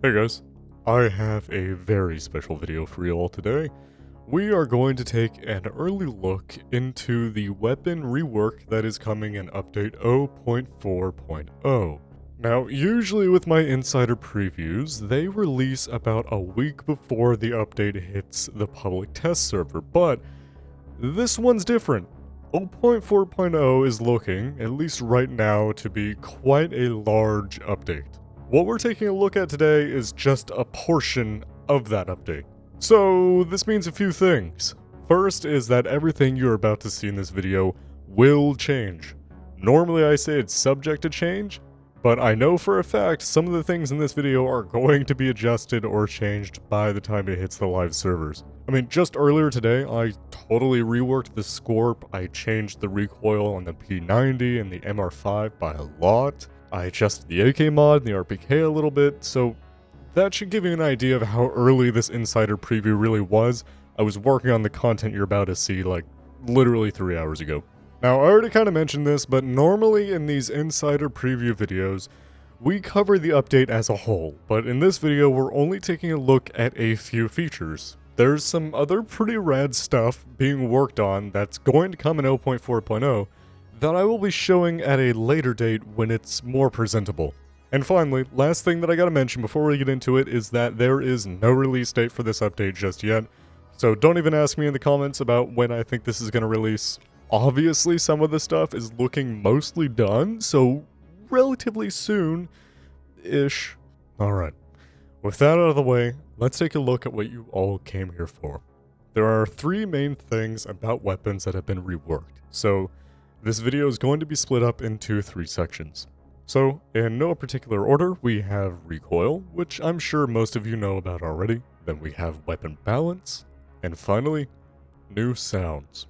Hey guys, I have a very special video for you all today. We are going to take an early look into the weapon rework that is coming in update 0.4.0. Now, usually with my insider previews, they release about a week before the update hits the public test server, but this one's different. 0.4.0 is looking, at least right now, to be quite a large update. What we're taking a look at today is just a portion of that update. So this means a few things. First is that everything you're about to see in this video will change. Normally I say it's subject to change, but I know for a fact some of the things in this video are going to be adjusted or changed by the time it hits the live servers. I mean, just earlier today, I totally reworked the Scorp, I changed the recoil on the P90 and the MR5 by a lot. I adjusted the AK mod and the RPK a little bit, so that should give you an idea of how early this insider preview really was. I was working on the content you're about to see like literally 3 hours ago. Now, I already kind of mentioned this, but normally in these insider preview videos, we cover the update as a whole, but in this video we're only taking a look at a few features. There's some other pretty rad stuff being worked on that's going to come in 0.4.0 that I will be showing at a later date when it's more presentable. And finally, last thing that I gotta mention before we get into it is that there is no release date for this update just yet, so don't even ask me in the comments about when I think this is gonna release. Obviously, some of the stuff is looking mostly done, so relatively soon-ish. Alright, with that out of the way, let's take a look at what you all came here for. There are three main things about weapons that have been reworked, so this video is going to be split up into three sections. So, in no particular order, we have recoil, which I'm sure most of you know about already. Then we have weapon balance, and finally, new sounds.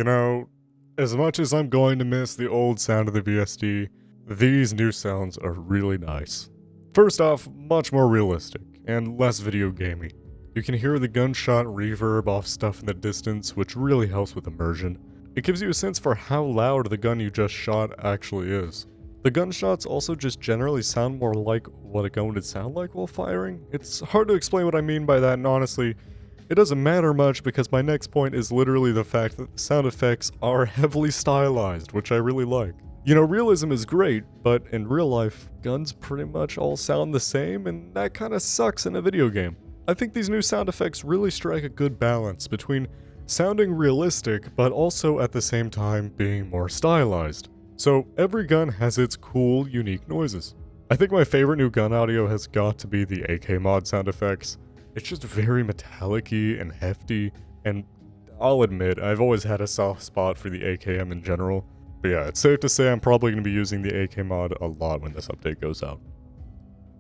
You know, as much as I'm going to miss the old sound of the VSD, these new sounds are really nice. First off, much more realistic, and less video gamey. You can hear the gunshot reverb off stuff in the distance, which really helps with immersion. It gives you a sense for how loud the gun you just shot actually is. The gunshots also just generally sound more like what a gun would sound like while firing. It's hard to explain what I mean by that, and honestly, it doesn't matter much because my next point is literally the fact that the sound effects are heavily stylized, which I really like. You know, realism is great, but in real life, guns pretty much all sound the same, and that kinda sucks in a video game. I think these new sound effects really strike a good balance between sounding realistic, but also at the same time being more stylized. So every gun has its cool, unique noises. I think my favorite new gun audio has got to be the AK mod sound effects. It's just very metallic-y and hefty, and I'll admit, I've always had a soft spot for the AKM in general. But yeah, it's safe to say I'm probably going to be using the AK mod a lot when this update goes out.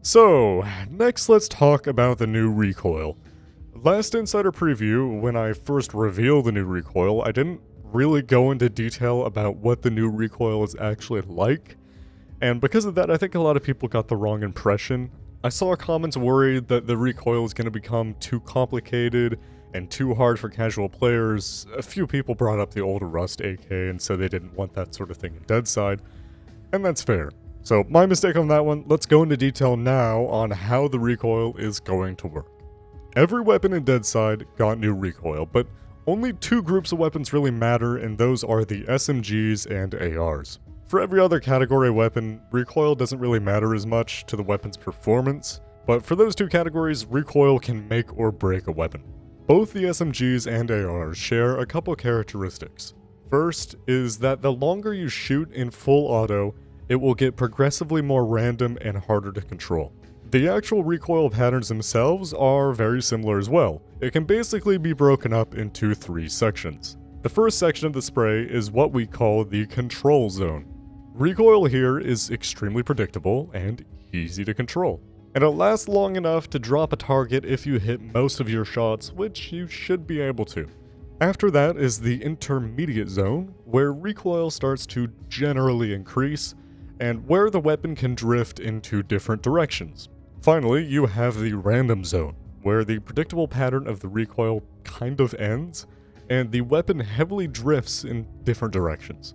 So, next let's talk about the new recoil. Last insider preview, when I first revealed the new recoil, I didn't really go into detail about what the new recoil is actually like, and because of that I think a lot of people got the wrong impression. I saw comments worried that the recoil is going to become too complicated and too hard for casual players, a few people brought up the old Rust AK and said they didn't want that sort of thing in Deadside, and that's fair. So my mistake on that one. Let's go into detail now on how the recoil is going to work. Every weapon in Deadside got new recoil, but only two groups of weapons really matter, and those are the SMGs and ARs. For every other category weapon, recoil doesn't really matter as much to the weapon's performance, but for those two categories, recoil can make or break a weapon. Both the SMGs and ARs share a couple characteristics. First is that the longer you shoot in full auto, it will get progressively more random and harder to control. The actual recoil patterns themselves are very similar as well. It can basically be broken up into three sections. The first section of the spray is what we call the control zone. Recoil here is extremely predictable and easy to control, and it lasts long enough to drop a target if you hit most of your shots, which you should be able to. After that is the intermediate zone, where recoil starts to generally increase, and where the weapon can drift into different directions. Finally, you have the random zone, where the predictable pattern of the recoil kind of ends, and the weapon heavily drifts in different directions.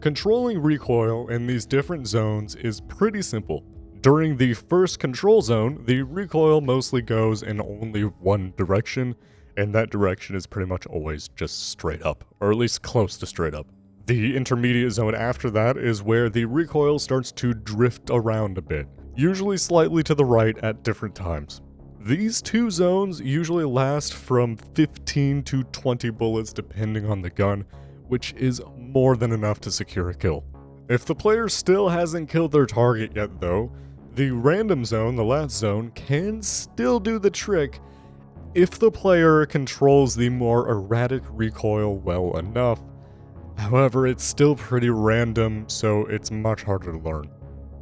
Controlling recoil in these different zones is pretty simple. During the first control zone, the recoil mostly goes in only one direction, and that direction is pretty much always just straight up, or at least close to straight up. The intermediate zone after that is where the recoil starts to drift around a bit, usually slightly to the right at different times. These two zones usually last from 15 to 20 bullets depending on the gun, which is more than enough to secure a kill. If the player still hasn't killed their target yet though, the random zone, the last zone, can still do the trick if the player controls the more erratic recoil well enough. However, it's still pretty random, so it's much harder to learn.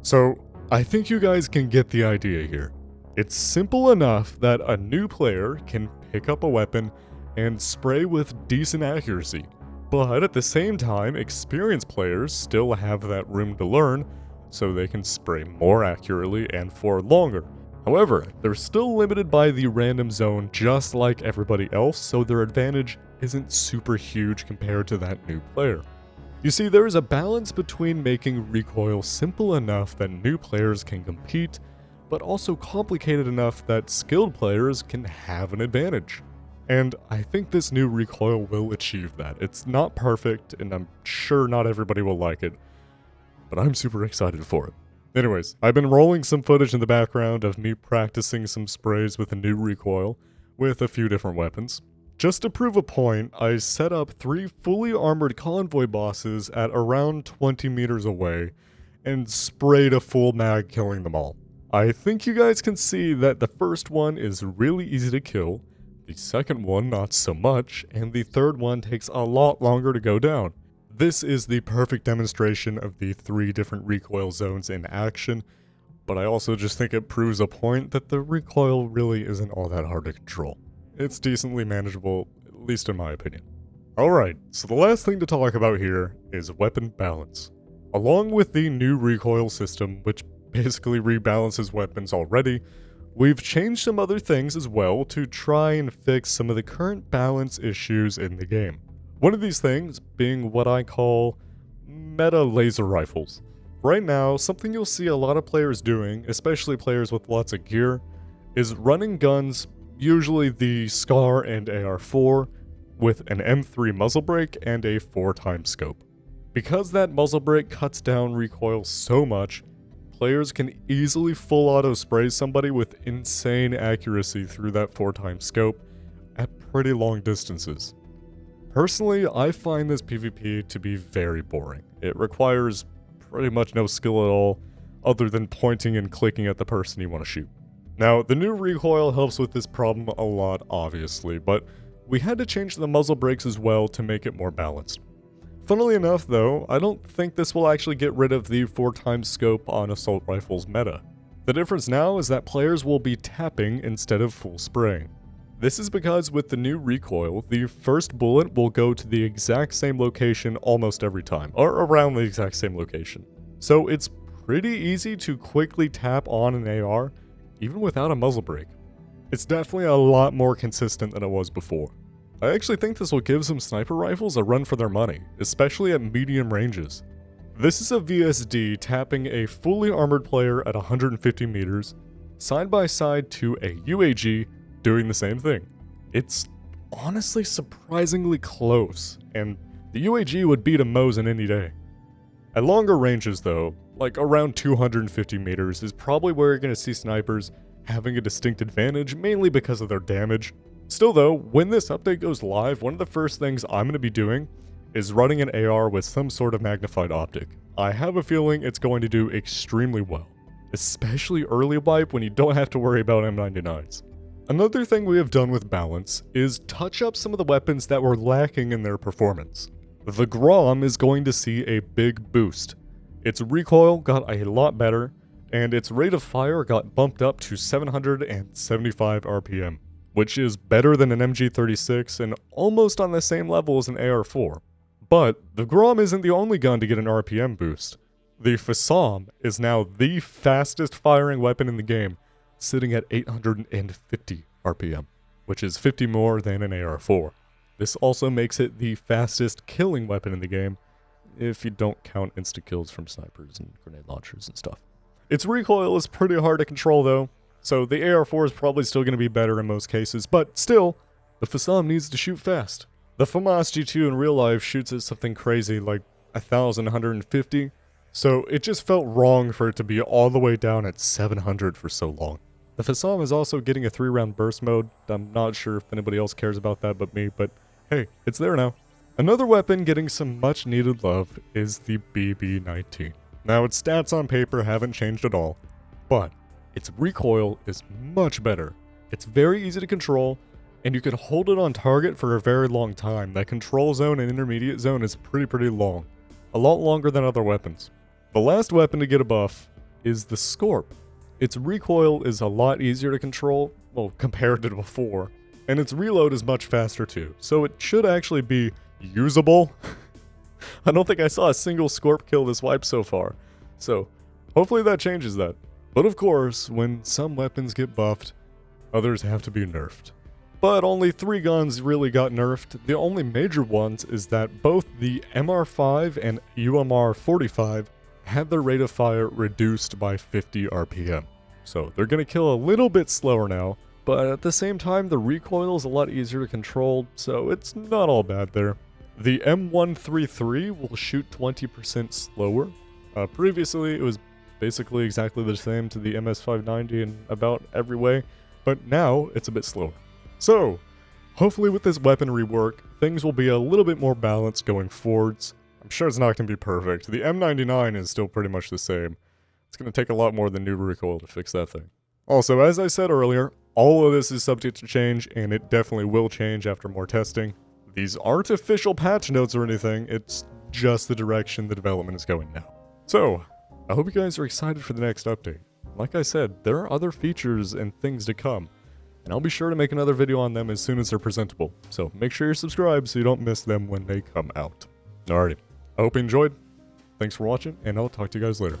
So, I think you guys can get the idea here. It's simple enough that a new player can pick up a weapon and spray with decent accuracy, but at the same time, experienced players still have that room to learn, so they can spray more accurately and for longer. However, they're still limited by the random zone just like everybody else, so their advantage isn't super huge compared to that new player. You see, there is a balance between making recoil simple enough that new players can compete, but also complicated enough that skilled players can have an advantage. And I think this new recoil will achieve that. It's not perfect, and I'm sure not everybody will like it, but I'm super excited for it. Anyways, I've been rolling some footage in the background of me practicing some sprays with a new recoil with a few different weapons. Just to prove a point, I set up 3 fully armored convoy bosses at around 20 meters away and sprayed a full mag, killing them all. I think you guys can see that the first one is really easy to kill, the second one not so much, and the third one takes a lot longer to go down. This is the perfect demonstration of the 3 different recoil zones in action, but I also just think it proves a point that the recoil really isn't all that hard to control. It's decently manageable, at least in my opinion. Alright, so the last thing to talk about here is weapon balance. Along with the new recoil system, which basically rebalances weapons already, we've changed some other things as well to try and fix some of the current balance issues in the game. One of these things being what I call meta laser rifles. Right now, something you'll see a lot of players doing, especially players with lots of gear, is running guns, usually the SCAR and AR4, with an M3 muzzle brake and a 4x scope. Because that muzzle brake cuts down recoil so much, players can easily full auto spray somebody with insane accuracy through that 4x scope at pretty long distances. Personally, I find this PvP to be very boring. It requires pretty much no skill at all, other than pointing and clicking at the person you want to shoot. Now, the new recoil helps with this problem a lot, obviously, but we had to change the muzzle brakes as well to make it more balanced. Funnily enough, though, I don't think this will actually get rid of the 4x scope on assault rifles meta. The difference now is that players will be tapping instead of full spraying. This is because with the new recoil, the first bullet will go to the exact same location almost every time, or around the exact same location. So it's pretty easy to quickly tap on an AR, even without a muzzle brake. It's definitely a lot more consistent than it was before. I actually think this will give some sniper rifles a run for their money, especially at medium ranges. This is a VSD tapping a fully armored player at 150 meters, side by side to a UAG doing the same thing. It's honestly surprisingly close, and the UAG would beat a Mosin any day. At longer ranges though, like around 250 meters is probably where you're going to see snipers having a distinct advantage, mainly because of their damage. Still though, when this update goes live, one of the first things I'm going to be doing is running an AR with some sort of magnified optic. I have a feeling it's going to do extremely well, especially early wipe when you don't have to worry about M99s. Another thing we have done with balance is touch up some of the weapons that were lacking in their performance. The Grom is going to see a big boost. Its recoil got a lot better, and its rate of fire got bumped up to 775 RPM, which is better than an MG36 and almost on the same level as an AR4. But the Grom isn't the only gun to get an RPM boost. The Fasam is now the fastest firing weapon in the game, sitting at 850 RPM, which is 50 more than an AR4. This also makes it the fastest killing weapon in the game, if you don't count insta-kills from snipers and grenade launchers and stuff. Its recoil is pretty hard to control though, so the AR4 is probably still going to be better in most cases, but still, the Fasam needs to shoot fast. The FAMAS G2 in real life shoots at something crazy like 1,150, so it just felt wrong for it to be all the way down at 700 for so long. The Fasam is also getting a 3-round burst mode. I'm not sure if anybody else cares about that but me, but hey, it's there now. Another weapon getting some much needed love is the BB-19. Now its stats on paper haven't changed at all, but its recoil is much better. It's very easy to control, and you can hold it on target for a very long time. That control zone and intermediate zone is pretty long. A lot longer than other weapons. The last weapon to get a buff is the Scorp. Its recoil is a lot easier to control, well, compared to before, and its reload is much faster too, so it should actually be usable. I don't think I saw a single Scorp kill this wipe so far, so hopefully that changes that. But of course, when some weapons get buffed, others have to be nerfed. But only 3 guns really got nerfed. The only major ones is that both the MR5 and UMR45 had their rate of fire reduced by 50 RPM. So they're going to kill a little bit slower now, but at the same time the recoil is a lot easier to control, so it's not all bad there. The M133 will shoot 20% slower. Previously it was basically exactly the same to the MS590 in about every way, but now it's a bit slower. So, hopefully with this weapon rework, things will be a little bit more balanced going forwards. I'm sure it's not going to be perfect. The M99 is still pretty much the same. It's going to take a lot more than new recoil to fix that thing. Also, as I said earlier, all of this is subject to change, and it definitely will change after more testing. These aren't official patch notes or anything, it's just the direction the development is going now. So, I hope you guys are excited for the next update. Like I said, there are other features and things to come, and I'll be sure to make another video on them as soon as they're presentable, so make sure you're subscribed so you don't miss them when they come out. Alrighty, I hope you enjoyed, thanks for watching, and I'll talk to you guys later.